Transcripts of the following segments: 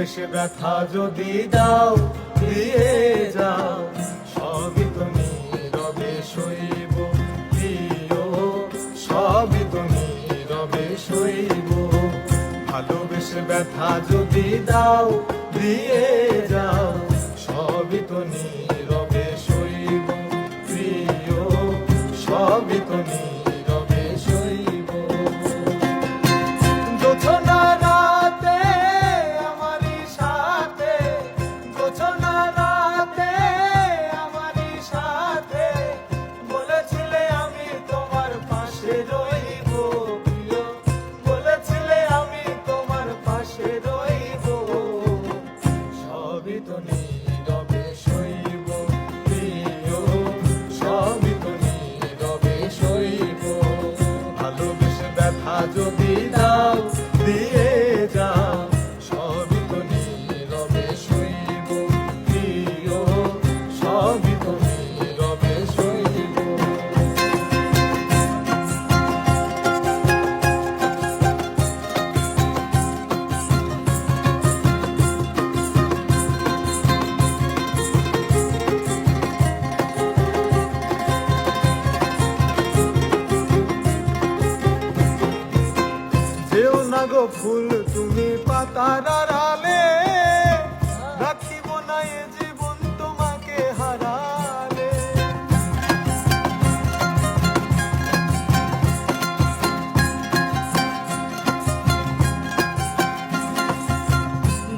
ভালোবেসে ব্যথা যদি দাও দিয়ে যাও, সবই তো নীরবে সইব প্রিয়, সবই তো নীরবে সইব। ভালোবেসে ব্যথা যদি দাও দিয়ে যাও, সবই তো নীরবে সইব প্রিয়, সবই তো নীরবে সইব। জোছনা রাতে আমারই সাথে, জোছনা রাতে আমারই সাথে বলেছিলে আমি তোমার পাশে রইব প্রিয়, বলেছিলে আমি তোমার পাশে রইব। সবই তো নীরবে সইব প্রিয়, সবই তো নীরবে সইব। ভালোবেসে ব্যথা যদি দাও দিয়ে যাও, সবই তো নীরবে সইব প্রিয়, সবই তো নীরবে সইব। যেও না গো ফুল তুমি পাতার আড়ালে, রাখিব না এ জীবন তোমাকে হারালে।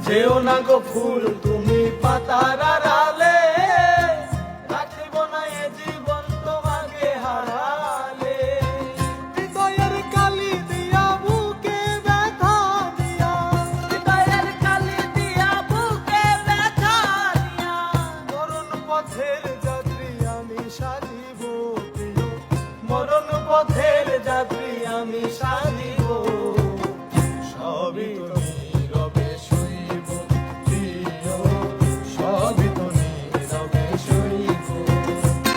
যেও না গো ফুল তুমি পাতার আড়ালে,